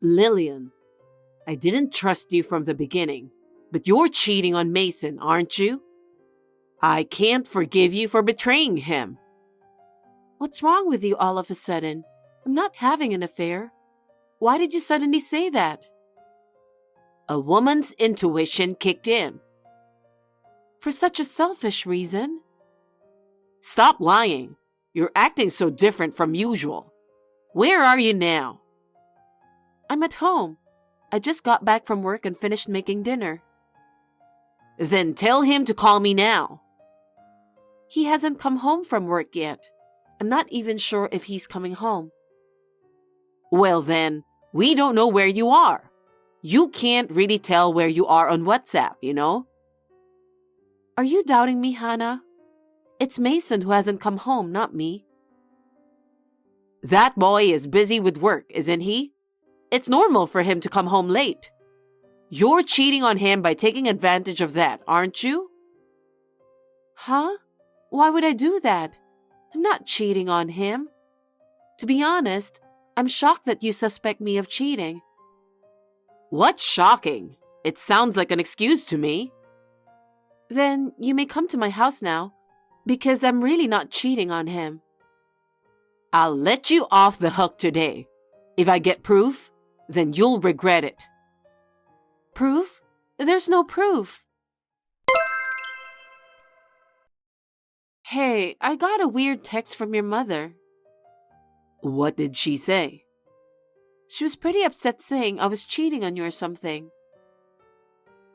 Lillian, I didn't trust you from the beginning, but you're cheating on Mason, aren't you? I can't forgive you for betraying him. What's wrong with you all of a sudden? I'm not having an affair. Why did you suddenly say that? A woman's intuition kicked in. For such a selfish reason? Stop lying. You're acting so different from usual. Where are you now? I'm at home. I just got back from work and finished making dinner. Then tell him to call me now. He hasn't come home from work yet. I'm not even sure if he's coming home. Well then, we don't know where you are. You can't really tell where you are on WhatsApp, you know? Are you doubting me, Hannah? It's Mason who hasn't come home, not me. That boy is busy with work, isn't he? It's normal for him to come home late. You're cheating on him by taking advantage of that, aren't you? Huh? Why would I do that? I'm not cheating on him. To be honest, I'm shocked that you suspect me of cheating. What's shocking? It sounds like an excuse to me. Then you may come to my house now, because I'm really not cheating on him. I'll let you off the hook today. If I get proof, then you'll regret it. Proof? There's no proof. Hey, I got a weird text from your mother. What did she say? She was pretty upset saying I was cheating on you or something.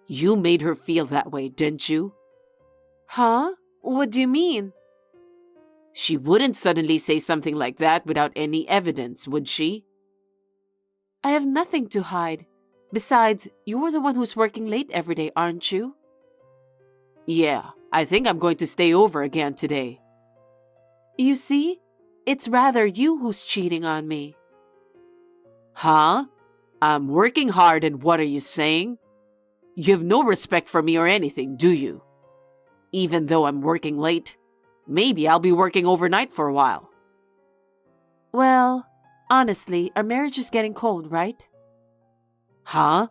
You made her feel that way, didn't you? Huh? What do you mean? She wouldn't suddenly say something like that without any evidence, would she? I have nothing to hide. Besides, you're the one who's working late every day, aren't you? Yeah, I think I'm going to stay over again today. You see? It's rather you who's cheating on me. Huh? I'm working hard and what are you saying? You have no respect for me or anything, do you? Even though I'm working late, maybe I'll be working overnight for a while. Well, honestly, our marriage is getting cold, right? Huh?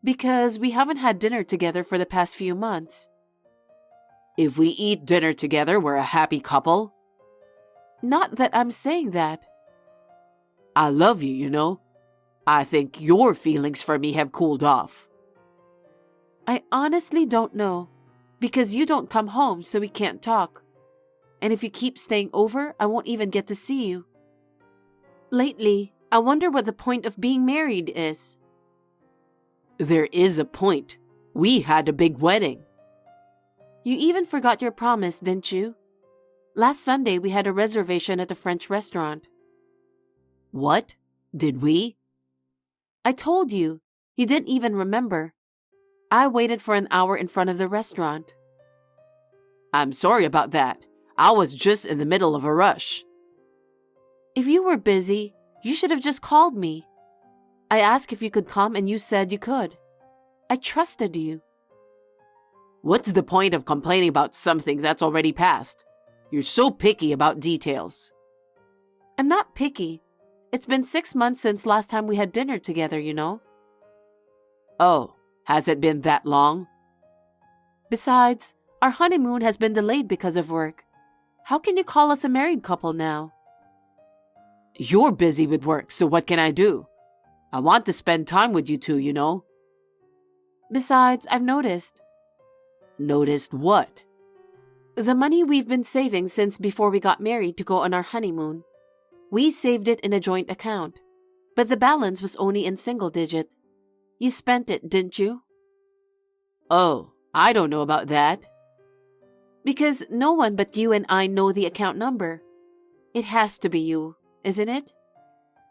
Because we haven't had dinner together for the past few months. If we eat dinner together, we're a happy couple. Not that I'm saying that. I love you, you know. I think your feelings for me have cooled off. I honestly don't know. Because you don't come home, so we can't talk. And if you keep staying over, I won't even get to see you. Lately, I wonder what the point of being married is. There is a point. We had a big wedding. You even forgot your promise, didn't you? Last Sunday, we had a reservation at a French restaurant. What? Did we? I told you. You didn't even remember. I waited for an hour in front of the restaurant. I'm sorry about that. I was just in the middle of a rush. If you were busy, you should have just called me. I asked if you could come and you said you could. I trusted you. What's the point of complaining about something that's already passed? You're so picky about details. I'm not picky. It's been 6 months since last time we had dinner together, you know. Oh, has it been that long? Besides, our honeymoon has been delayed because of work. How can you call us a married couple now? You're busy with work, so what can I do? I want to spend time with you two, you know. Besides, I've noticed. Noticed what? The money we've been saving since before we got married to go on our honeymoon. We saved it in a joint account, but the balance was only in single digit. You spent it, didn't you? Oh, I don't know about that. Because no one but you and I know the account number. It has to be you, isn't it?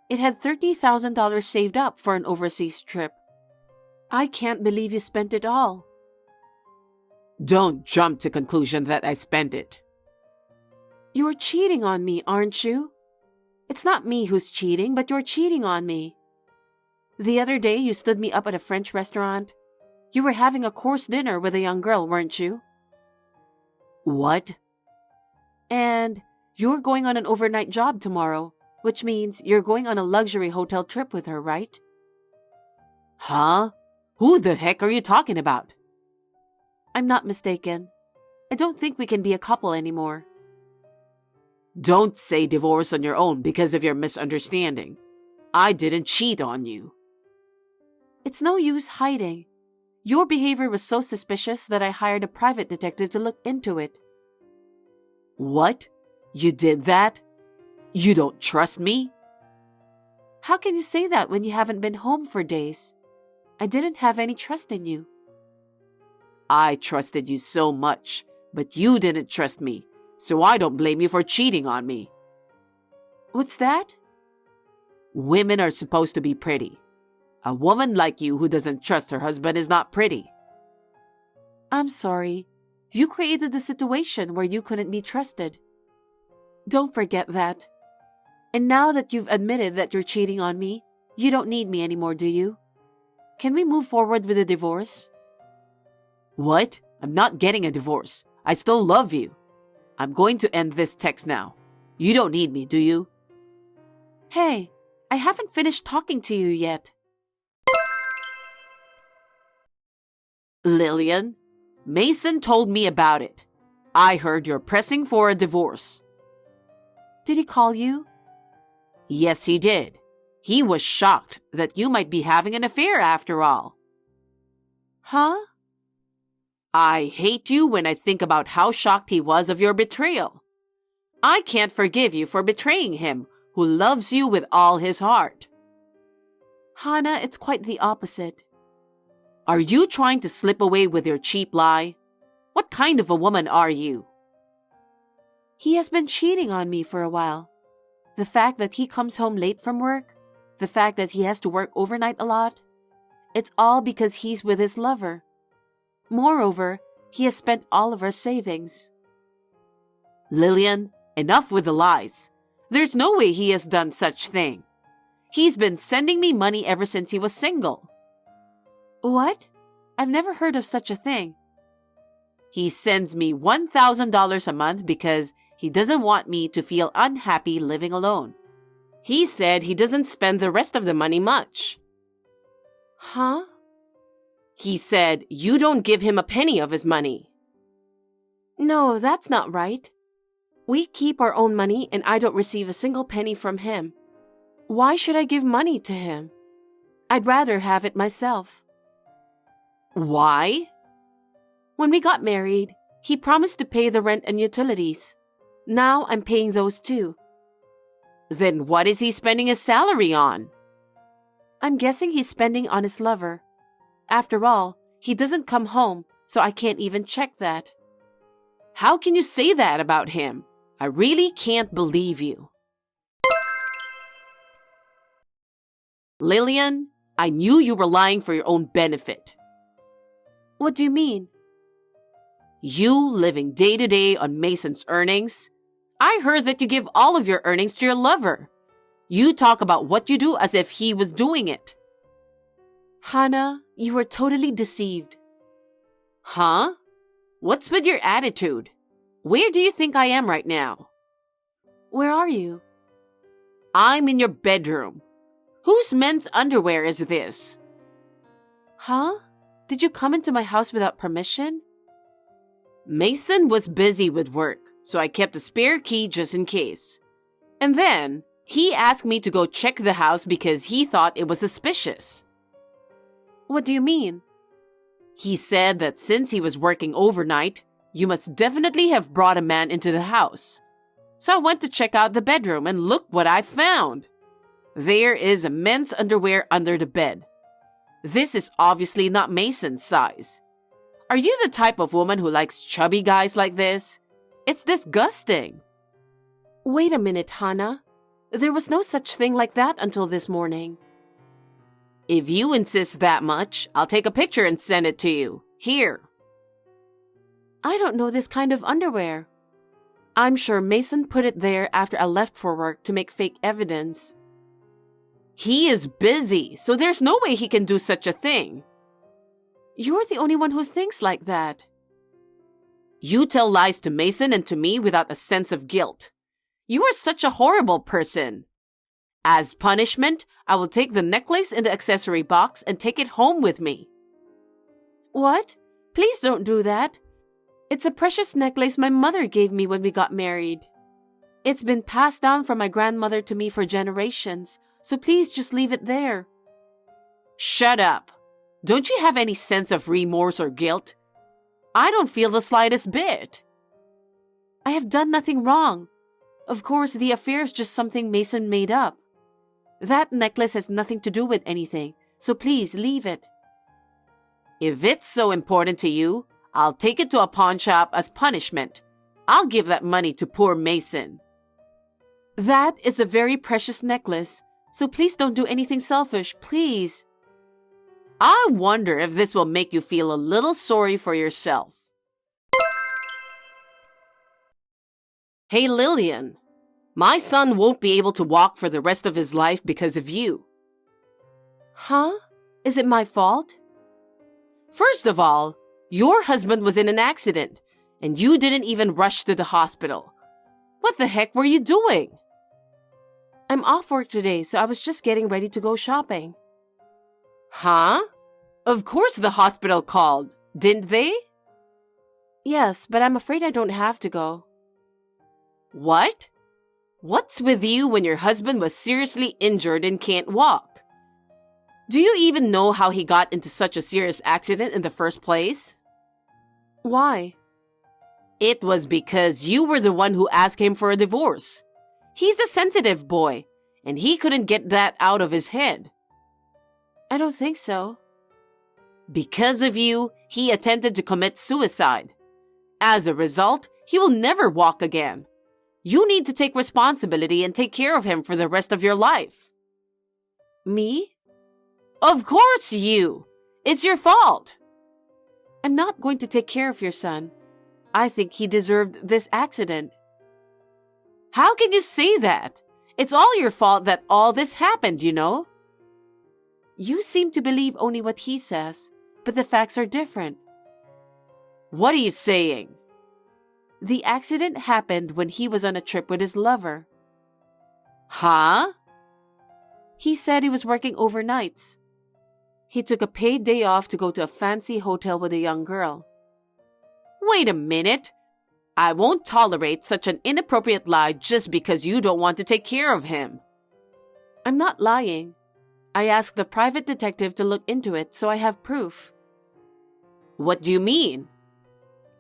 It had $30,000 saved up for an overseas trip. I can't believe you spent it all. Don't jump to conclusion that I spent it. You're cheating on me, aren't you? It's not me who's cheating, but you're cheating on me. The other day, you stood me up at a French restaurant. You were having a course dinner with a young girl, weren't you? What? And you're going on an overnight job tomorrow. which means you're going on a luxury hotel trip with her, right? Huh? Who the heck are you talking about? I'm not mistaken. I don't think we can be a couple anymore. Don't say divorce on your own because of your misunderstanding. I didn't cheat on you. It's no use hiding. Your behavior was so suspicious that I hired a private detective to look into it. What? You did that? You don't trust me? How can you say that when you haven't been home for days? I didn't have any trust in you. I trusted you so much, but you didn't trust me, so I don't blame you for cheating on me. What's that? Women are supposed to be pretty. A woman like you who doesn't trust her husband is not pretty. I'm sorry. You created the situation where you couldn't be trusted. Don't forget that. And now that you've admitted that you're cheating on me, you don't need me anymore, do you? Can we move forward with a divorce? What? I'm not getting a divorce. I still love you. I'm going to end this text now. You don't need me, do you? Hey, I haven't finished talking to you yet. Lillian, Mason told me about it. I heard you're pressing for a divorce. Did he call you? Yes, he did. He was shocked that you might be having an affair after all. Huh? I hate you when I think about how shocked he was of your betrayal. I can't forgive you for betraying him, who loves you with all his heart. Hannah, it's quite the opposite. Are you trying to slip away with your cheap lie? What kind of a woman are you? He has been cheating on me for a while. The fact that he comes home late from work, the fact that he has to work overnight a lot, it's all because he's with his lover. Moreover, he has spent all of our savings. Lillian, enough with the lies. There's no way he has done such thing. He's been sending me money ever since he was single. What? I've never heard of such a thing. He sends me $1,000 a month because he doesn't want me to feel unhappy living alone. He said he doesn't spend the rest of the money much. Huh? He said you don't give him a penny of his money. No, that's not right. We keep our own money and I don't receive a single penny from him. Why should I give money to him? I'd rather have it myself. Why? When we got married, he promised to pay the rent and utilities. Now I'm paying those too. Then what is he spending his salary on? I'm guessing he's spending on his lover. After all, he doesn't come home, so I can't even check that. How can you say that about him? I really can't believe you. Lillian, I knew you were lying for your own benefit. What do you mean? You living day to day on Mason's earnings? I heard that you give all of your earnings to your lover. You talk about what you do as if he was doing it. Hannah, you were totally deceived. Huh? What's with your attitude? Where do you think I am right now? Where are you? I'm in your bedroom. Whose men's underwear is this? Huh? Did you come into my house without permission? Mason was busy with work, so I kept a spare key just in case. And then, he asked me to go check the house because he thought it was suspicious. What do you mean? He said that since he was working overnight, you must definitely have brought a man into the house. So I went to check out the bedroom and look what I found. There is a men's underwear under the bed. This is obviously not Mason's size. Are you the type of woman who likes chubby guys like this? It's disgusting. Wait a minute, Hannah. There was no such thing like that until this morning. If you insist that much, I'll take a picture and send it to you. Here. I don't know this kind of underwear. I'm sure Mason put it there after I left for work to make fake evidence. He is busy, so there's no way he can do such a thing. You're the only one who thinks like that. You tell lies to Mason and to me without a sense of guilt. You are such a horrible person. As punishment, I will take the necklace in the accessory box and take it home with me. What? Please don't do that. It's a precious necklace my mother gave me when we got married. It's been passed down from my grandmother to me for generations, so please just leave it there. Shut up. Don't you have any sense of remorse or guilt? I don't feel the slightest bit. I have done nothing wrong. Of course, the affair is just something Mason made up. That necklace has nothing to do with anything, so please leave it. If it's so important to you, I'll take it to a pawn shop as punishment. I'll give that money to poor Mason. That is a very precious necklace, so please don't do anything selfish, please. I wonder if this will make you feel a little sorry for yourself. Hey, Lillian. My son won't be able to walk for the rest of his life because of you. Huh? Is it my fault? First of all, your husband was in an accident, and you didn't even rush to the hospital. What the heck were you doing? I'm off work today, so I was just getting ready to go shopping. Huh? Of course the hospital called, didn't they? Yes, but I'm afraid I don't have to go. What? What's with you when your husband was seriously injured and can't walk? Do you even know how he got into such a serious accident in the first place? Why? It was because you were the one who asked him for a divorce. He's a sensitive boy, and he couldn't get that out of his head. I don't think so. Because of you, he attempted to commit suicide. As a result, he will never walk again. You need to take responsibility and take care of him for the rest of your life. Me? Of course you! It's your fault! I'm not going to take care of your son. I think he deserved this accident. How can you say that? It's all your fault that all this happened, you know? You seem to believe only what he says, but the facts are different. What are you saying? The accident happened when he was on a trip with his lover. Huh? He said he was working overnights. He took a paid day off to go to a fancy hotel with a young girl. Wait a minute. I won't tolerate such an inappropriate lie just because you don't want to take care of him. I'm not lying. I asked the private detective to look into it, so I have proof. What do you mean?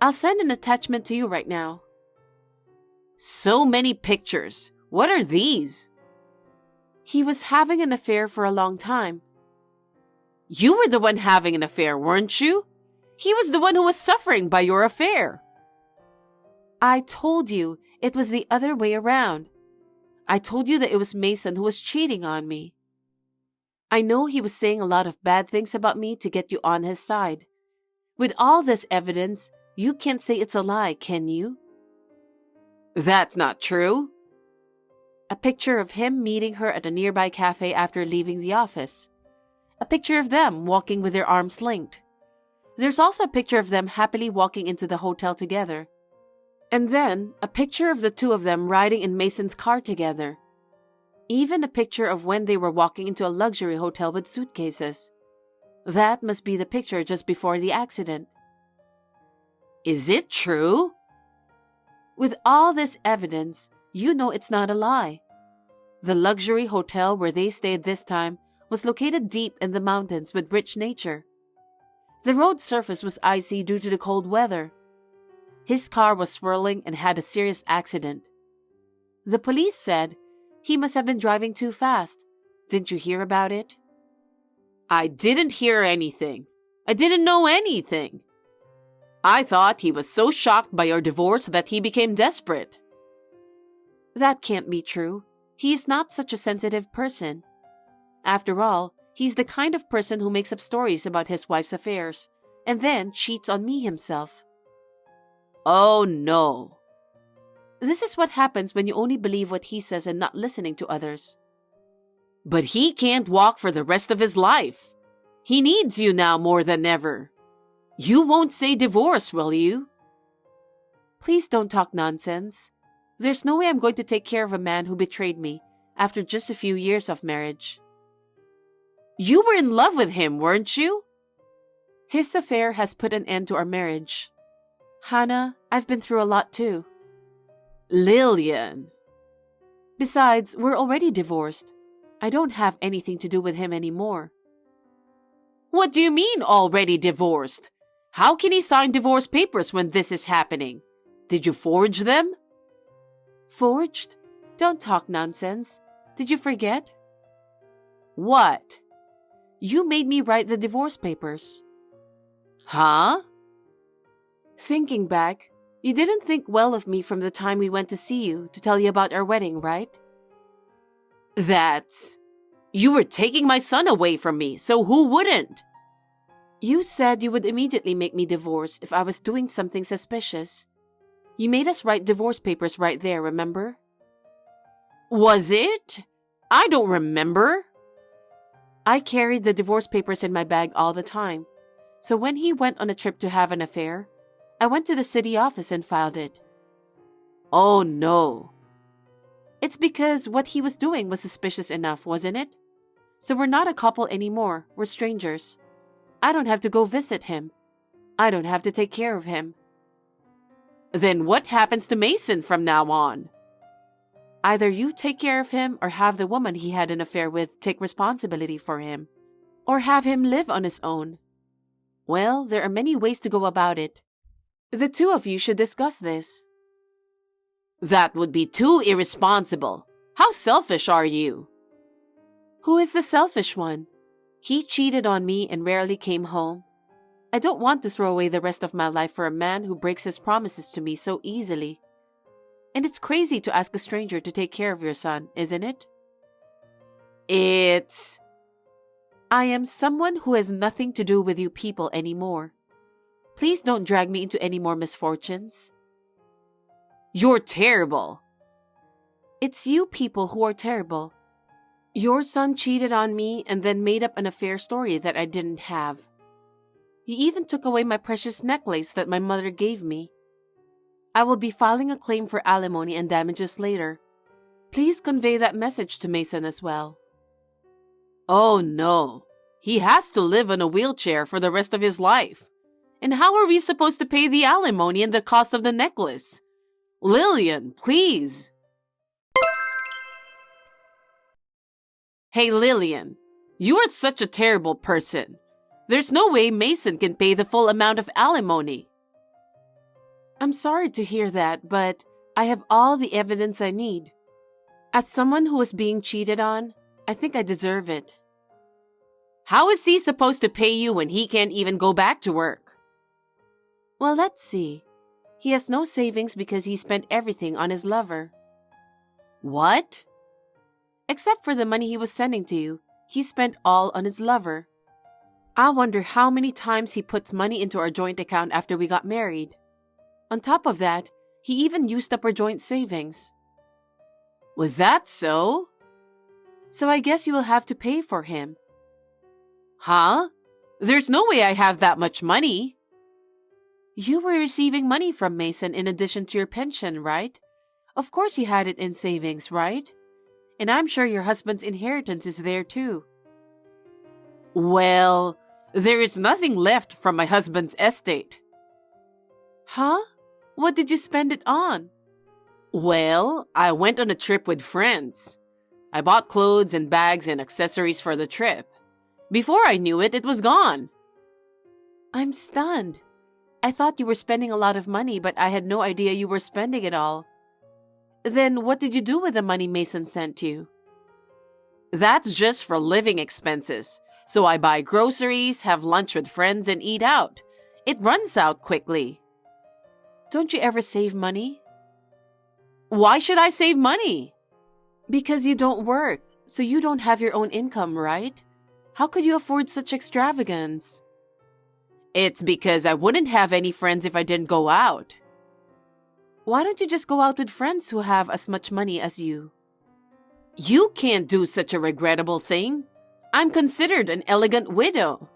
I'll send an attachment to you right now. So many pictures. What are these? He was having an affair for a long time. You were the one having an affair, weren't you? He was the one who was suffering by your affair. I told you it was the other way around. I told you that it was Mason who was cheating on me. I know he was saying a lot of bad things about me to get you on his side. With all this evidence, you can't say it's a lie, can you? That's not true. A picture of him meeting her at a nearby cafe after leaving the office. A picture of them walking with their arms linked. There's also a picture of them happily walking into the hotel together. And then, a picture of the two of them riding in Mason's car together. Even a picture of when they were walking into a luxury hotel with suitcases. That must be the picture just before the accident. Is it true? With all this evidence, you know it's not a lie. The luxury hotel where they stayed this time was located deep in the mountains with rich nature. The road surface was icy due to the cold weather. His car was swirling and had a serious accident. The police said he must have been driving too fast. Didn't you hear about it? I didn't hear anything. I didn't know anything. I thought he was so shocked by your divorce that he became desperate. That can't be true. He is not such a sensitive person. After all, he's the kind of person who makes up stories about his wife's affairs and then cheats on me himself. Oh no. This is what happens when you only believe what he says and not listening to others. But he can't walk for the rest of his life. He needs you now more than ever. You won't say divorce, will you? Please don't talk nonsense. There's no way I'm going to take care of a man who betrayed me, after just a few years of marriage. You were in love with him, weren't you? His affair has put an end to our marriage. Hannah, I've been through a lot too. Lillian. Besides, we're already divorced. I don't have anything to do with him anymore. What do you mean, already divorced? How can he sign divorce papers when this is happening? Did you forge them? Forged? Don't talk nonsense. Did you forget? What? You made me write the divorce papers. Huh? Thinking back, you didn't think well of me from the time we went to see you to tell you about our wedding, right? You were taking my son away from me, so who wouldn't? You said you would immediately make me divorce if I was doing something suspicious. You made us write divorce papers right there, remember? Was it? I don't remember. I carried the divorce papers in my bag all the time, so when he went on a trip to have an affair, I went to the city office and filed it. Oh no. It's because what he was doing was suspicious enough, wasn't it? So we're not a couple anymore, we're strangers. I don't have to go visit him. I don't have to take care of him. Then what happens to Mason from now on? Either you take care of him or have the woman he had an affair with take responsibility for him. Or have him live on his own. Well, there are many ways to go about it. The two of you should discuss this. That would be too irresponsible. How selfish are you? Who is the selfish one? He cheated on me and rarely came home. I don't want to throw away the rest of my life for a man who breaks his promises to me so easily. And it's crazy to ask a stranger to take care of your son, isn't it? I am someone who has nothing to do with you people anymore. Please don't drag me into any more misfortunes. You're terrible. It's you people who are terrible. Your son cheated on me and then made up an affair story that I didn't have. He even took away my precious necklace that my mother gave me. I will be filing a claim for alimony and damages later. Please convey that message to Mason as well. Oh no. He has to live in a wheelchair for the rest of his life. And how are we supposed to pay the alimony and the cost of the necklace? Lillian, please. Hey, Lillian, you are such a terrible person. There's no way Mason can pay the full amount of alimony. I'm sorry to hear that, but I have all the evidence I need. As someone who was being cheated on, I think I deserve it. How is he supposed to pay you when he can't even go back to work? Well, let's see. He has no savings because he spent everything on his lover. What? Except for the money he was sending to you, he spent all on his lover. I wonder how many times he puts money into our joint account after we got married. On top of that, he even used up our joint savings. Was that so? So I guess you will have to pay for him. Huh? There's no way I have that much money. You were receiving money from Mason in addition to your pension, right? Of course you had it in savings, right? And I'm sure your husband's inheritance is there too. Well, there is nothing left from my husband's estate. Huh? What did you spend it on? Well, I went on a trip with friends. I bought clothes and bags and accessories for the trip. Before I knew it, it was gone. I'm stunned. I thought you were spending a lot of money, but I had no idea you were spending it all. Then what did you do with the money Mason sent you? That's just for living expenses. So I buy groceries, have lunch with friends, and eat out. It runs out quickly. Don't you ever save money? Why should I save money? Because you don't work, so you don't have your own income, right? How could you afford such extravagance? It's because I wouldn't have any friends if I didn't go out. Why don't you just go out with friends who have as much money as you? You can't do such a regrettable thing. I'm considered an elegant widow.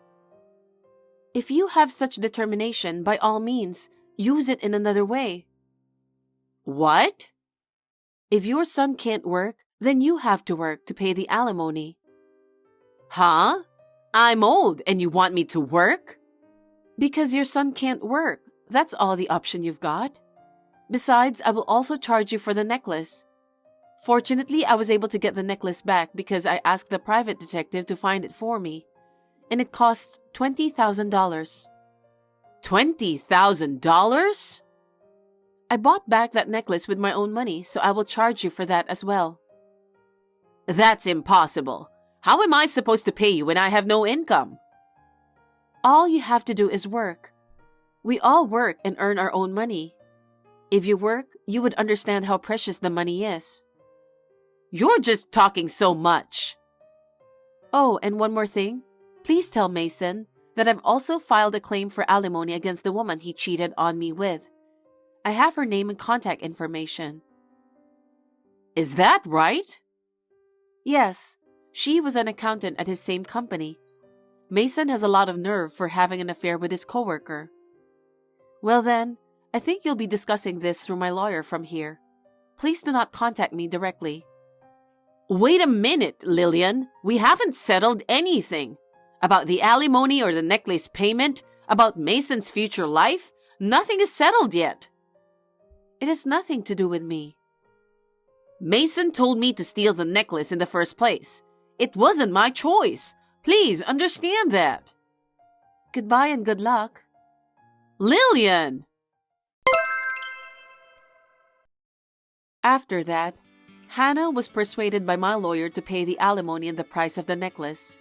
If you have such determination, by all means, use it in another way. What? If your son can't work, Then you have to work to pay the alimony. Huh? I'm old and you want me to work? Because your son can't work. That's all the option you've got. Besides, I will also charge you for the necklace. Fortunately, I was able to get the necklace back because I asked the private detective to find it for me. And it costs $20,000. $20,000? I bought back that necklace with my own money, so I will charge you for that as well. That's impossible. How am I supposed to pay you when I have no income? All you have to do is work. We all work and earn our own money. If you work, you would understand how precious the money is. You're just talking so much. Oh, and one more thing. Please tell Mason that I've also filed a claim for alimony against the woman he cheated on me with. I have her name and contact information. Is that right? Yes, she was an accountant at his same company. Mason has a lot of nerve for having an affair with his coworker. Well then, I think you'll be discussing this through my lawyer from here. Please do not contact me directly. Wait a minute, Lillian. We haven't settled anything. About the alimony or the necklace payment, about Mason's future life, nothing is settled yet. It has nothing to do with me. Mason told me to steal the necklace in the first place. It wasn't my choice. Please understand that. Goodbye and good luck. Lillian! After that, Hannah was persuaded by my lawyer to pay the alimony and the price of the necklace.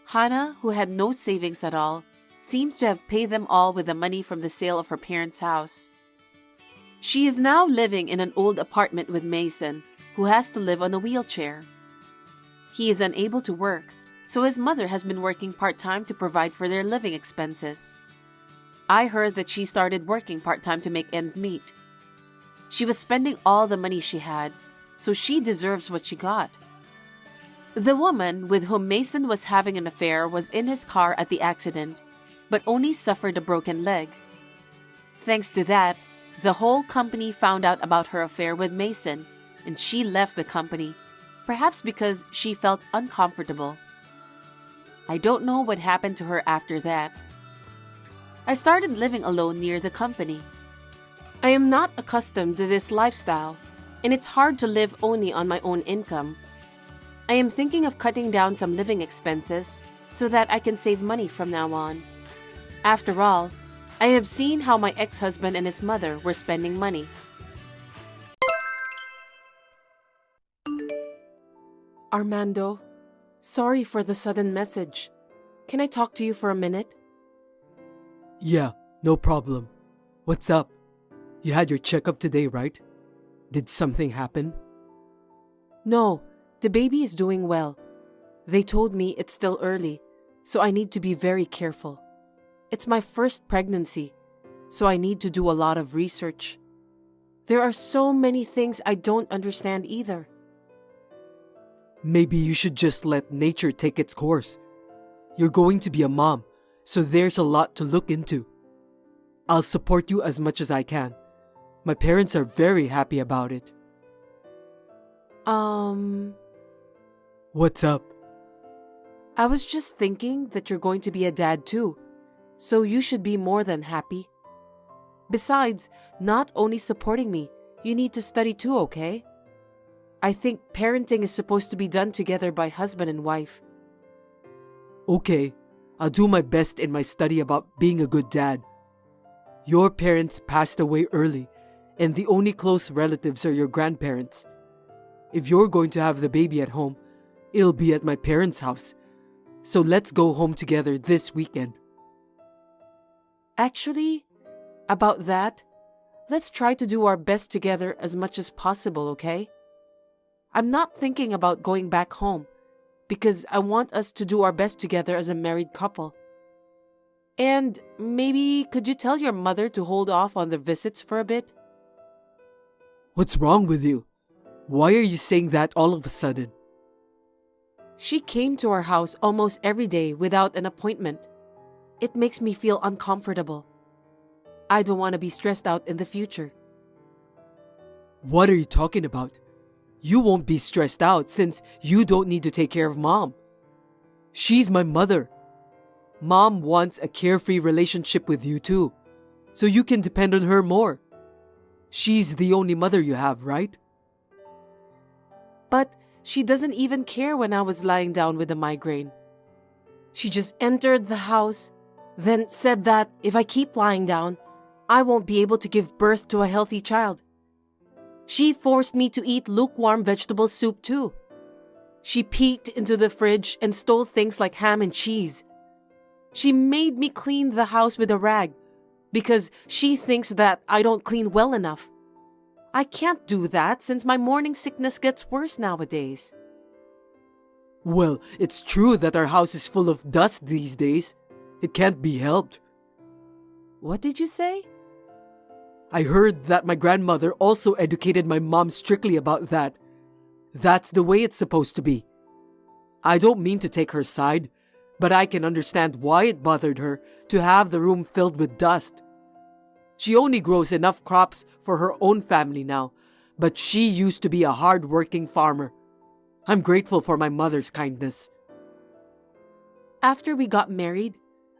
Hannah, who had no savings at all, seems to have paid them all with the money from the sale of her parents' house. She is now living in an old apartment with Mason, who has to live on a wheelchair. He is unable to work, so his mother has been working part-time to provide for their living expenses. I heard that she started working part-time to make ends meet. She was spending all the money she had, so she deserves what she got. The woman with whom Mason was having an affair was in his car at the accident, but only suffered a broken leg. Thanks to that, the whole company found out about her affair with Mason, and she left the company, perhaps because she felt uncomfortable. I don't know what happened to her after that. I started living alone near the company. I am not accustomed to this lifestyle, and it's hard to live only on my own income. I am thinking of cutting down some living expenses so that I can save money from now on. After all, I have seen how my ex-husband and his mother were spending money. Armando, sorry for the sudden message. Can I talk to you for a minute? Yeah, no problem. What's up? You had your checkup today, right? Did something happen? No, the baby is doing well. They told me it's still early, so I need to be very careful. It's my first pregnancy, so I need to do a lot of research. There are so many things I don't understand either. Maybe you should just let nature take its course. You're going to be a mom, so there's a lot to look into. I'll support you as much as I can. My parents are very happy about it. What's up? I was just thinking that you're going to be a dad too, so you should be more than happy. Besides, not only supporting me, you need to study too, okay? I think parenting is supposed to be done together by husband and wife. Okay, I'll do my best in my study about being a good dad. Your parents passed away early, and the only close relatives are your grandparents. If you're going to have the baby at home, it'll be at my parents' house. So let's go home together this weekend. Actually, about that, let's try to do our best together as much as possible, okay? I'm not thinking about going back home because I want us to do our best together as a married couple. And maybe could you tell your mother to hold off on the visits for a bit? What's wrong with you? Why are you saying that all of a sudden? She came to our house almost every day without an appointment. It makes me feel uncomfortable. I don't want to be stressed out in the future. What are you talking about? You won't be stressed out since you don't need to take care of Mom. She's my mother. Mom wants a carefree relationship with you too, so you can depend on her more. She's the only mother you have, right? But she doesn't even care when I was lying down with a migraine. She just entered the house, then said that if I keep lying down, I won't be able to give birth to a healthy child. She forced me to eat lukewarm vegetable soup too. She peeked into the fridge and stole things like ham and cheese. She made me clean the house with a rag because she thinks that I don't clean well enough. I can't do that since my morning sickness gets worse nowadays. Well, it's true that our house is full of dust these days. It can't be helped. What did you say? I heard that my grandmother also educated my mom strictly about that. That's the way it's supposed to be. I don't mean to take her side, but I can understand why it bothered her to have the room filled with dust. She only grows enough crops for her own family now, but she used to be a hard-working farmer. I'm grateful for my mother's kindness. After we got married,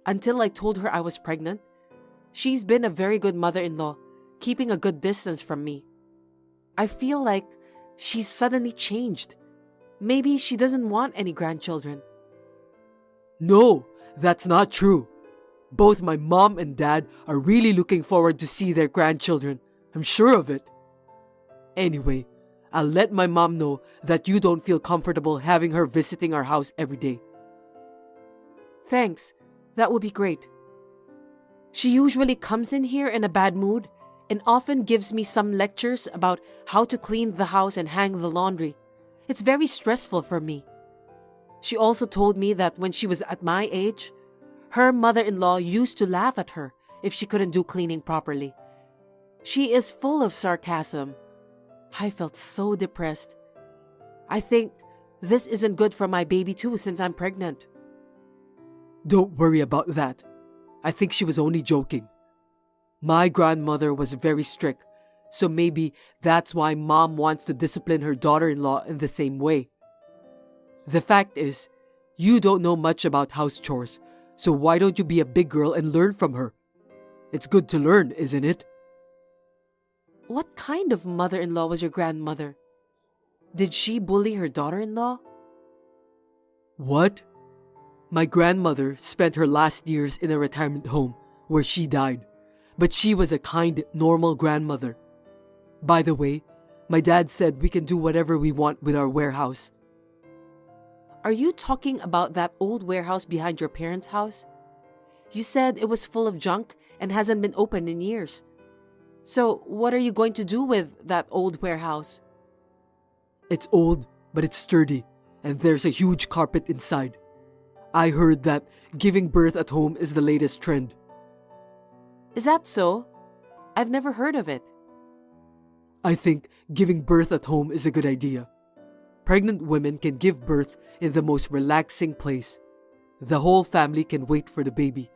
until I told her I was pregnant, she's been a very good mother-in-law, keeping a good distance from me. I feel like she's suddenly changed. Maybe she doesn't want any grandchildren. No, that's not true. Both my mom and dad are really looking forward to see their grandchildren. I'm sure of it. Anyway, I'll let my mom know that you don't feel comfortable having her visiting our house every day. Thanks. That would be great. She usually comes in here in a bad mood and often gives me some lectures about how to clean the house and hang the laundry. It's very stressful for me. She also told me that when she was at my age, her mother-in-law used to laugh at her if she couldn't do cleaning properly. She is full of sarcasm. I felt so depressed. I think this isn't good for my baby too since I'm pregnant. Don't worry about that. I think she was only joking. My grandmother was very strict, so maybe that's why Mom wants to discipline her daughter-in-law in the same way. The fact is, you don't know much about house chores, so why don't you be a big girl and learn from her? It's good to learn, isn't it? What kind of mother-in-law was your grandmother? Did she bully her daughter-in-law? What? My grandmother spent her last years in a retirement home where she died, but she was a kind, normal grandmother. By the way, my dad said we can do whatever we want with our warehouse. Are you talking about that old warehouse behind your parents' house? You said it was full of junk and hasn't been opened in years. So, what are you going to do with that old warehouse? It's old, but it's sturdy, and there's a huge carpet inside. I heard that giving birth at home is the latest trend. Is that so? I've never heard of it. I think giving birth at home is a good idea. Pregnant women can give birth in the most relaxing place. The whole family can wait for the baby,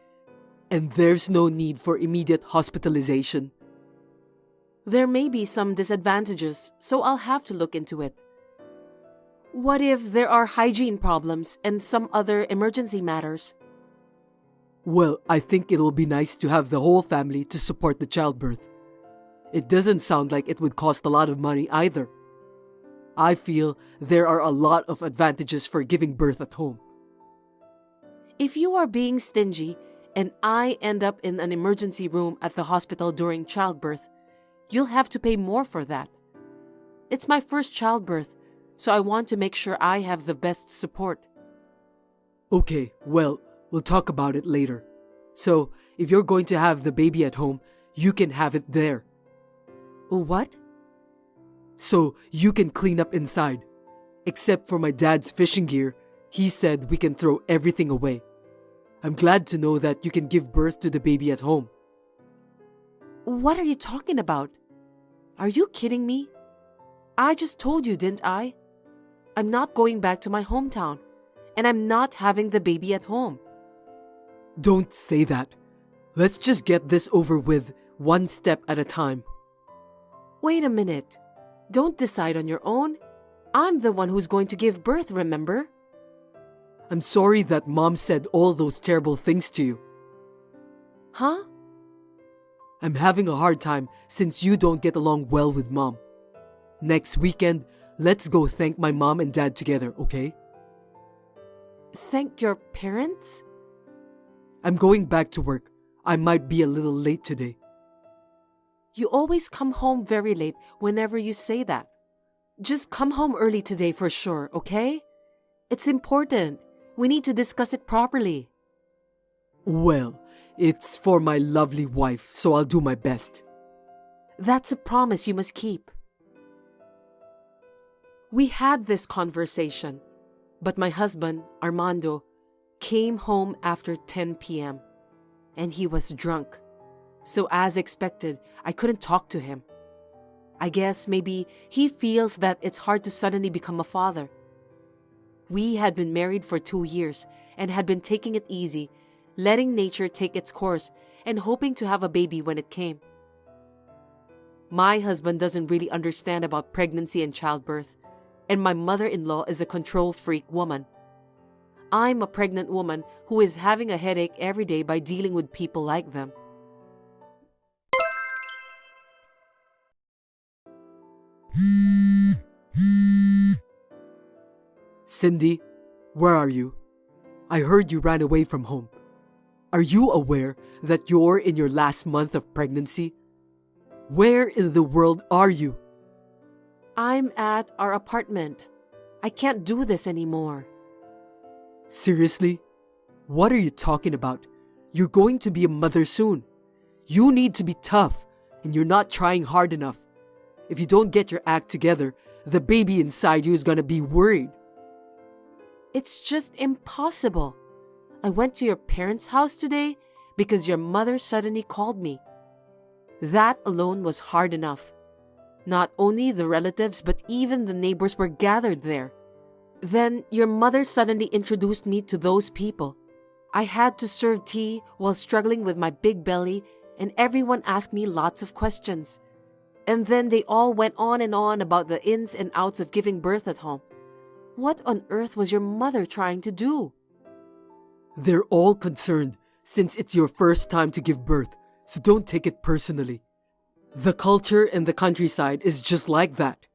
and there's no need for immediate hospitalization. There may be some disadvantages, so I'll have to look into it. What if there are hygiene problems and some other emergency matters? Well, I think it'll be nice to have the whole family to support the childbirth. It doesn't sound like it would cost a lot of money either. I feel there are a lot of advantages for giving birth at home. If you are being stingy and I end up in an emergency room at the hospital during childbirth, you'll have to pay more for that. It's my first childbirth, so I want to make sure I have the best support. Okay, well, we'll talk about it later. So, if you're going to have the baby at home, you can have it there. What? So, you can clean up inside. Except for my dad's fishing gear, he said we can throw everything away. I'm glad to know that you can give birth to the baby at home. What are you talking about? Are you kidding me? I just told you, didn't I? I'm not going back to my hometown, and I'm not having the baby at home. Don't say that. Let's just get this over with, one step at a time. Wait a minute. Don't decide on your own. I'm the one who's going to give birth, remember? I'm sorry that Mom said all those terrible things to you. Huh? I'm having a hard time since you don't get along well with Mom. Next weekend, let's go thank my mom and dad together, okay? Thank your parents? I'm going back to work. I might be a little late today. You always come home very late whenever you say that. Just come home early today for sure, okay? It's important. We need to discuss it properly. Well, it's for my lovely wife, so I'll do my best. That's a promise you must keep. We had this conversation, but my husband, Armando, came home after 10 p.m. and he was drunk. So as expected, I couldn't talk to him. I guess maybe he feels that it's hard to suddenly become a father. We had been married for 2 years and had been taking it easy, letting nature take its course and hoping to have a baby when it came. My husband doesn't really understand about pregnancy and childbirth, and my mother-in-law is a control freak woman. I'm a pregnant woman who is having a headache every day by dealing with people like them. Cindy, where are you? I heard you ran away from home. Are you aware that you're in your last month of pregnancy? Where in the world are you? I'm at our apartment. I can't do this anymore. Seriously? What are you talking about? You're going to be a mother soon. You need to be tough, and you're not trying hard enough. If you don't get your act together, the baby inside you is going to be worried. It's just impossible. I went to your parents' house today because your mother suddenly called me. That alone was hard enough. Not only the relatives, but even the neighbors were gathered there. Then your mother suddenly introduced me to those people. I had to serve tea while struggling with my big belly, and everyone asked me lots of questions. And then they all went on and on about the ins and outs of giving birth at home. What on earth was your mother trying to do? They're all concerned since it's your first time to give birth, so don't take it personally. The culture in the countryside is just like that.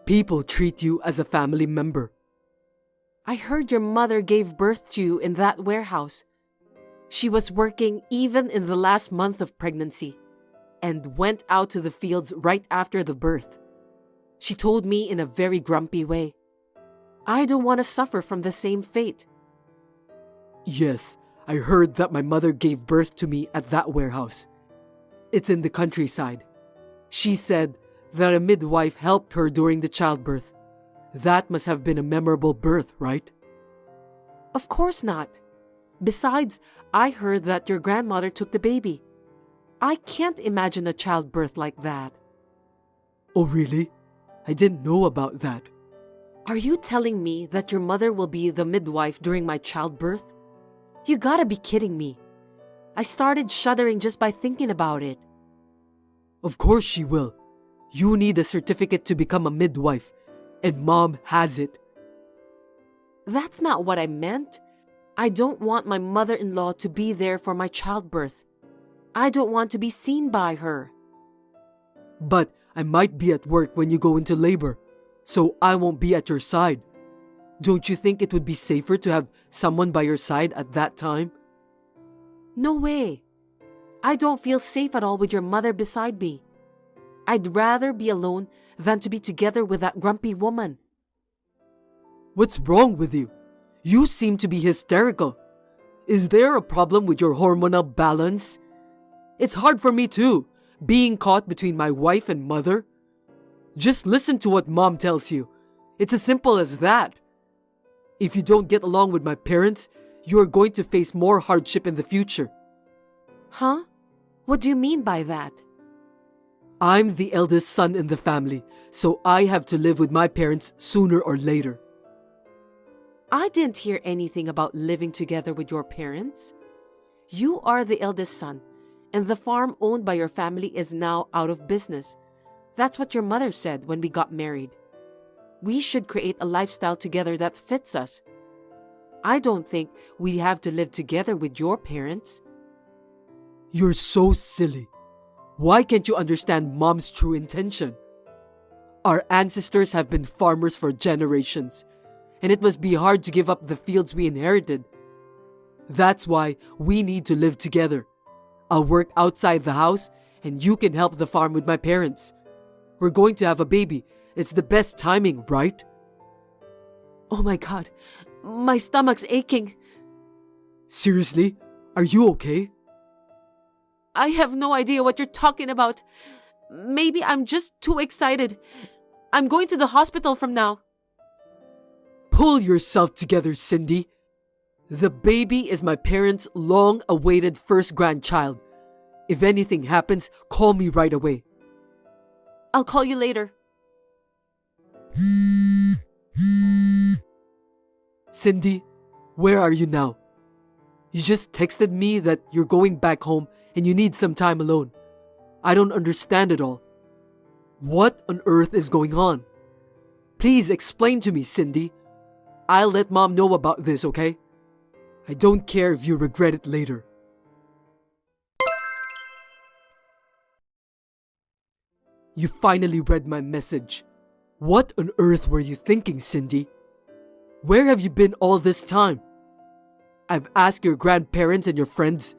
People treat you as a family member. I heard your mother gave birth to you in that warehouse. She was working even in the last month of pregnancy and went out to the fields right after the birth. She told me in a very grumpy way, I don't want to suffer from the same fate. Yes, I heard that my mother gave birth to me at that warehouse. It's in the countryside. She said that a midwife helped her during the childbirth. That must have been a memorable birth, right? Of course not. Besides, I heard that your grandmother took the baby. I can't imagine a childbirth like that. Oh, really? I didn't know about that. Are you telling me that your mother will be the midwife during my childbirth? You gotta be kidding me. I started shuddering just by thinking about it. Of course she will. You need a certificate to become a midwife, and Mom has it. That's not what I meant. I don't want my mother-in-law to be there for my childbirth. I don't want to be seen by her. But I might be at work when you go into labor, so I won't be at your side. Don't you think it would be safer to have someone by your side at that time? No way. I don't feel safe at all with your mother beside me. I'd rather be alone than to be together with that grumpy woman. What's wrong with you? You seem to be hysterical. Is there a problem with your hormonal balance? It's hard for me too, being caught between my wife and mother. Just listen to what Mom tells you. It's as simple as that. If you don't get along with my parents, you are going to face more hardship in the future. Huh? What do you mean by that? I'm the eldest son in the family, so I have to live with my parents sooner or later. I didn't hear anything about living together with your parents. You are the eldest son, and the farm owned by your family is now out of business. That's what your mother said when we got married. We should create a lifestyle together that fits us. I don't think we have to live together with your parents. You're so silly. Why can't you understand Mom's true intention? Our ancestors have been farmers for generations, and it must be hard to give up the fields we inherited. That's why we need to live together. I'll work outside the house, and you can help the farm with my parents. We're going to have a baby. It's the best timing, right? Oh my God, my stomach's aching. Seriously? Are you okay? I have no idea what you're talking about. Maybe I'm just too excited. I'm going to the hospital from now. Pull yourself together, Cindy. The baby is my parents' long-awaited first grandchild. If anything happens, call me right away. I'll call you later. Cindy, where are you now? You just texted me that you're going back home and you need some time alone. I don't understand it all. What on earth is going on? Please explain to me, Cindy. I'll let Mom know about this, okay? I don't care if you regret it later. You finally read my message. What on earth were you thinking, Cindy? Where have you been all this time? I've asked your grandparents and your friends,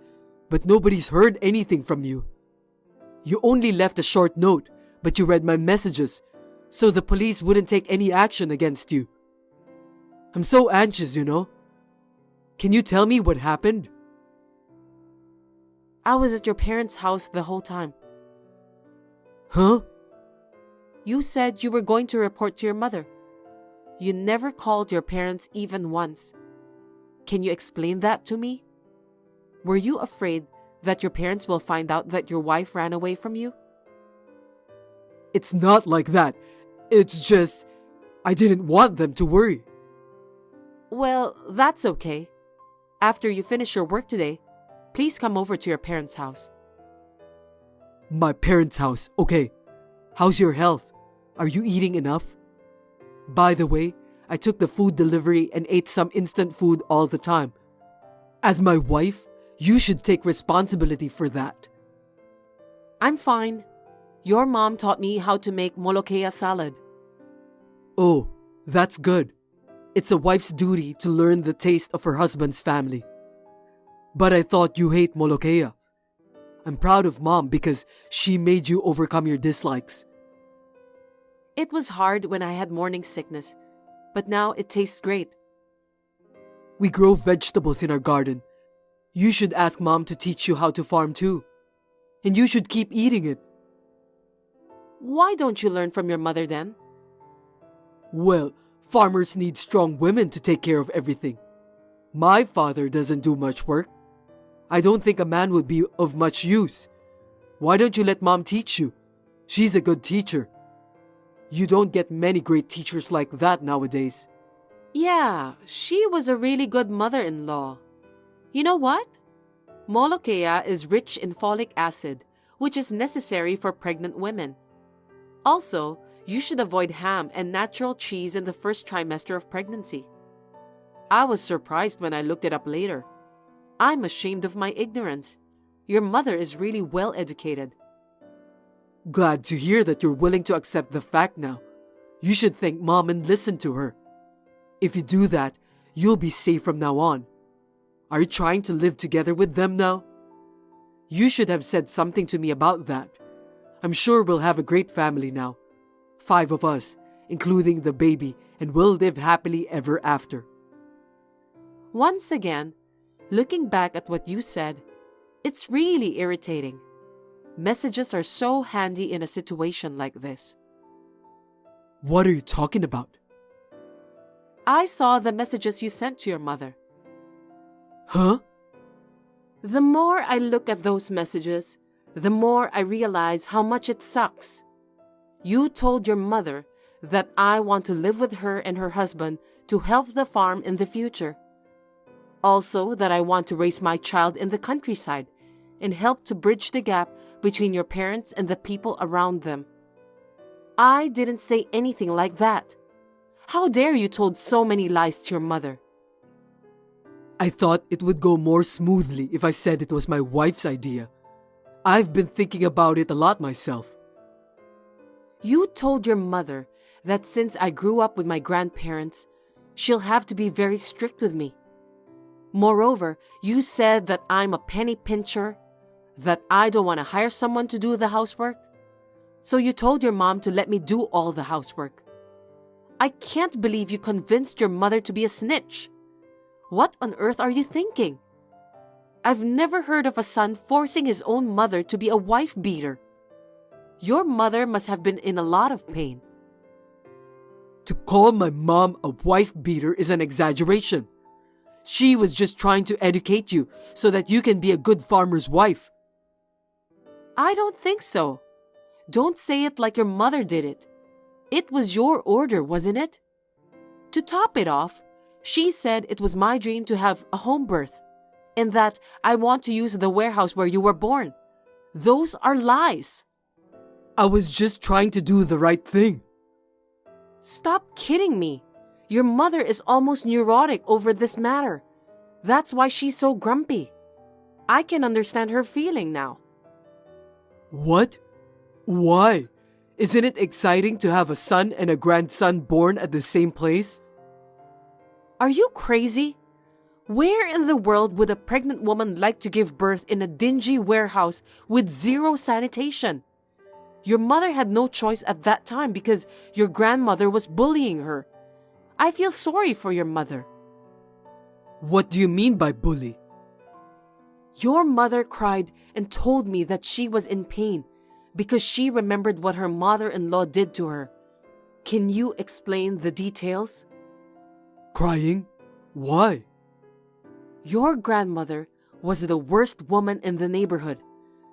but nobody's heard anything from you. You only left a short note, but you read my messages, so the police wouldn't take any action against you. I'm so anxious, you know. Can you tell me what happened? I was at your parents' house the whole time. Huh? You said you were going to report to your mother. You never called your parents even once. Can you explain that to me? Were you afraid that your parents will find out that your wife ran away from you? It's not like that. It's just, I didn't want them to worry. Well, that's okay. After you finish your work today, please come over to your parents' house. My parents' house, okay. How's your health? Are you eating enough? By the way, I took the food delivery and ate some instant food all the time. As my wife, you should take responsibility for that. I'm fine. Your mom taught me how to make molokea salad. Oh, that's good. It's a wife's duty to learn the taste of her husband's family. But I thought you hate molokea. I'm proud of Mom because she made you overcome your dislikes. It was hard when I had morning sickness, but now it tastes great. We grow vegetables in our garden. You should ask Mom to teach you how to farm too. And you should keep eating it. Why don't you learn from your mother then? Well, farmers need strong women to take care of everything. My father doesn't do much work. I don't think a man would be of much use. Why don't you let Mom teach you? She's a good teacher. You don't get many great teachers like that nowadays. Yeah, she was a really good mother-in-law. You know what? Molokea is rich in folic acid, which is necessary for pregnant women. Also, you should avoid ham and natural cheese in the first trimester of pregnancy. I was surprised when I looked it up later. I'm ashamed of my ignorance. Your mother is really well educated. Glad to hear that you're willing to accept the fact now. You should thank Mom and listen to her. If you do that, you'll be safe from now on. Are you trying to live together with them now? You should have said something to me about that. I'm sure we'll have a great family now. 5 of us, including the baby, and we'll live happily ever after. Once again, looking back at what you said, it's really irritating. Messages are so handy in a situation like this. What are you talking about? I saw the messages you sent to your mother. Huh? The more I look at those messages, the more I realize how much it sucks. You told your mother that I want to live with her and her husband to help the farm in the future. Also, that I want to raise my child in the countryside and help to bridge the gap between your parents and the people around them. I didn't say anything like that. How dare you told so many lies to your mother? I thought it would go more smoothly if I said it was my wife's idea. I've been thinking about it a lot myself. You told your mother that since I grew up with my grandparents, she'll have to be very strict with me. Moreover, you said that I'm a penny pincher, that I don't want to hire someone to do the housework. So you told your mom to let me do all the housework. I can't believe you convinced your mother to be a snitch. What on earth are you thinking? I've never heard of a son forcing his own mother to be a wife beater. Your mother must have been in a lot of pain. To call my mom a wife beater is an exaggeration. She was just trying to educate you so that you can be a good farmer's wife. I don't think so. Don't say it like your mother did it. It was your order, wasn't it? To top it off, she said it was my dream to have a home birth, and that I want to use the warehouse where you were born. Those are lies. I was just trying to do the right thing. Stop kidding me. Your mother is almost neurotic over this matter. That's why she's so grumpy. I can understand her feeling now. What? Why? Isn't it exciting to have a son and a grandson born at the same place? Are you crazy? Where in the world would a pregnant woman like to give birth in a dingy warehouse with zero sanitation? Your mother had no choice at that time because your grandmother was bullying her. I feel sorry for your mother. What do you mean by bully? Your mother cried and told me that she was in pain because she remembered what her mother-in-law did to her. Can you explain the details? Crying? Why? Your grandmother was the worst woman in the neighborhood.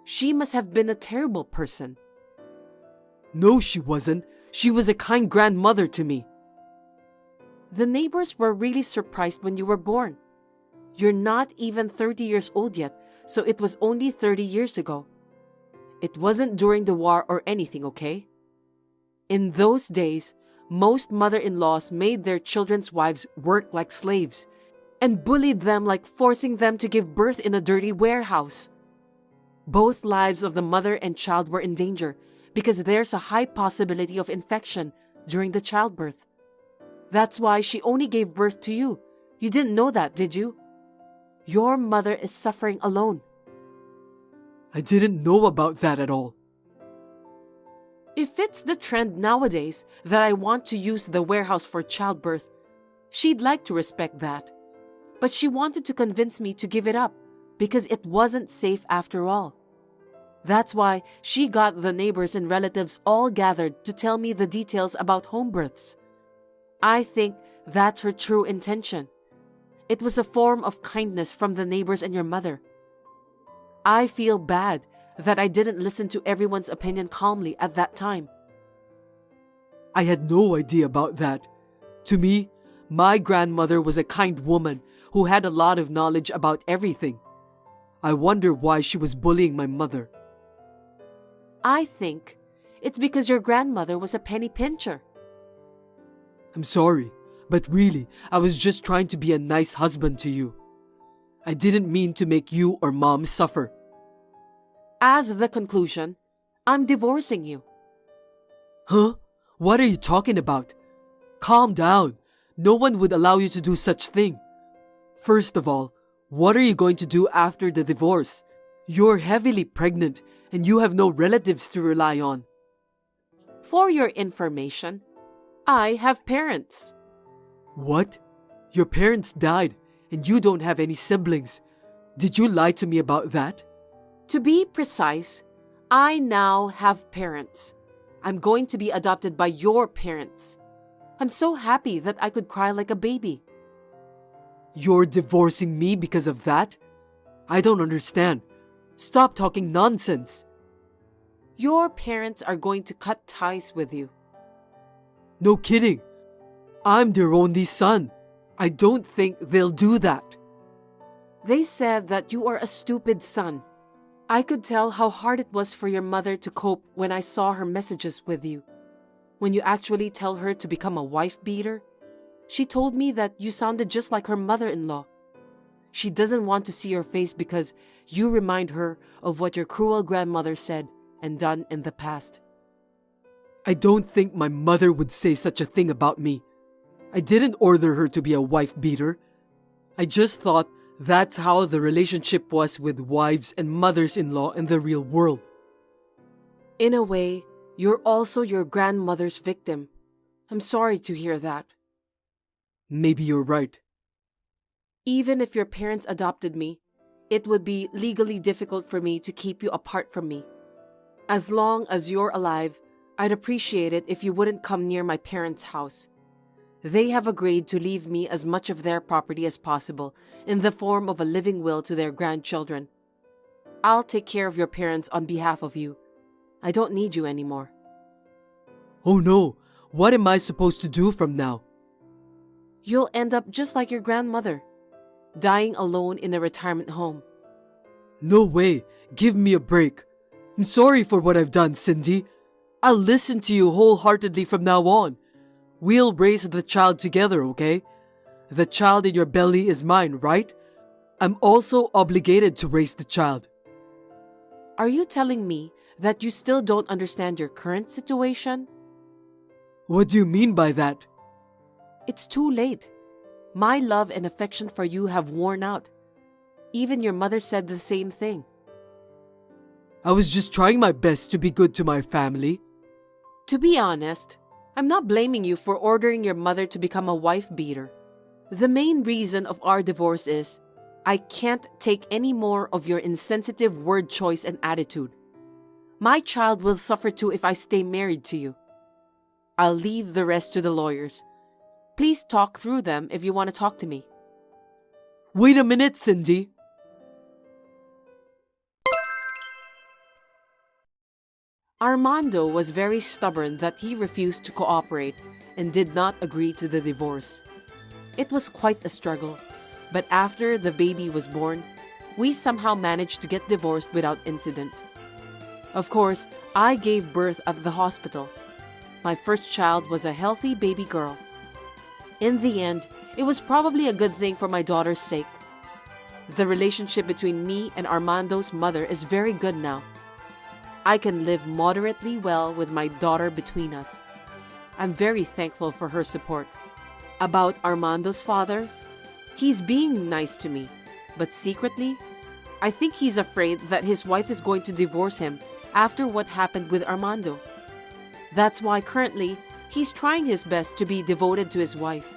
She must have been a terrible person. No, she wasn't. She was a kind grandmother to me. The neighbors were really surprised when you were born. You're not even 30 years old yet, so it was only 30 years ago. It wasn't during the war or anything, okay? In those days, most mother-in-laws made their children's wives work like slaves and bullied them like forcing them to give birth in a dirty warehouse. Both lives of the mother and child were in danger because there's a high possibility of infection during the childbirth. That's why she only gave birth to you. You didn't know that, did you? Your mother is suffering alone. I didn't know about that at all. If it's the trend nowadays that I want to use the warehouse for childbirth, she'd like to respect that. But she wanted to convince me to give it up because it wasn't safe after all. That's why she got the neighbors and relatives all gathered to tell me the details about home births. I think that's her true intention. It was a form of kindness from the neighbors and your mother. I feel bad that I didn't listen to everyone's opinion calmly at that time. I had no idea about that. To me, my grandmother was a kind woman who had a lot of knowledge about everything. I wonder why she was bullying my mother. I think it's because your grandmother was a penny pincher. I'm sorry, but really, I was just trying to be a nice husband to you. I didn't mean to make you or Mom suffer. As the conclusion, I'm divorcing you. Huh? What are you talking about? Calm down. No one would allow you to do such thing. First of all, what are you going to do after the divorce? You're heavily pregnant and you have no relatives to rely on. For your information, I have parents. What? Your parents died and you don't have any siblings. Did you lie to me about that? To be precise, I now have parents. I'm going to be adopted by your parents. I'm so happy that I could cry like a baby. You're divorcing me because of that? I don't understand. Stop talking nonsense. Your parents are going to cut ties with you. No kidding. I'm their only son. I don't think they'll do that. They said that you are a stupid son. I could tell how hard it was for your mother to cope when I saw her messages with you. When you actually tell her to become a wife beater, She told me that you sounded just like her mother-in-law. She doesn't want to see your face because you remind her of what your cruel grandmother said and done in the past. I don't think my mother would say such a thing about me. I didn't order her to be a wife beater. I just thought that's how the relationship was with wives and mothers-in-law in the real world. In a way, you're also your grandmother's victim. I'm sorry to hear that. Maybe you're right. Even if your parents adopted me, it would be legally difficult for me to keep you apart from me. As long as you're alive, I'd appreciate it if you wouldn't come near my parents' house. They have agreed to leave me as much of their property as possible in the form of a living will to their grandchildren. I'll take care of your parents on behalf of you. I don't need you anymore. Oh no, what am I supposed to do from now? You'll end up just like your grandmother, dying alone in a retirement home. No way, give me a break. I'm sorry for what I've done, Cindy. I'll listen to you wholeheartedly from now on. We'll raise the child together, okay? The child in your belly is mine, right? I'm also obligated to raise the child. Are you telling me that you still don't understand your current situation? What do you mean by that? It's too late. My love and affection for you have worn out. Even your mother said the same thing. I was just trying my best to be good to my family. To be honest, I'm not blaming you for ordering your mother to become a wife beater. The main reason of our divorce is I can't take any more of your insensitive word choice and attitude. My child will suffer too if I stay married to you. I'll leave the rest to the lawyers. Please talk through them if you want to talk to me. Wait a minute, Cindy. Armando was very stubborn that he refused to cooperate and did not agree to the divorce. It was quite a struggle, but after the baby was born, we somehow managed to get divorced without incident. Of course, I gave birth at the hospital. My first child was a healthy baby girl. In the end, it was probably a good thing for my daughter's sake. The relationship between me and Armando's mother is very good now. I can live moderately well with my daughter between us. I'm very thankful for her support. About Armando's father, he's being nice to me, but secretly, I think he's afraid that his wife is going to divorce him after what happened with Armando. That's why currently, he's trying his best to be devoted to his wife.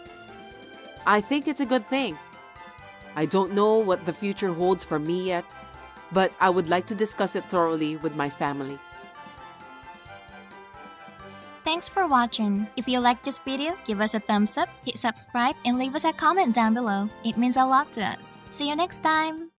I think it's a good thing. I don't know what the future holds for me yet, but I would like to discuss it thoroughly with my family. Thanks for watching. If you liked this video, give us a thumbs up, hit subscribe, and leave us a comment down below. It means a lot to us. See you next time!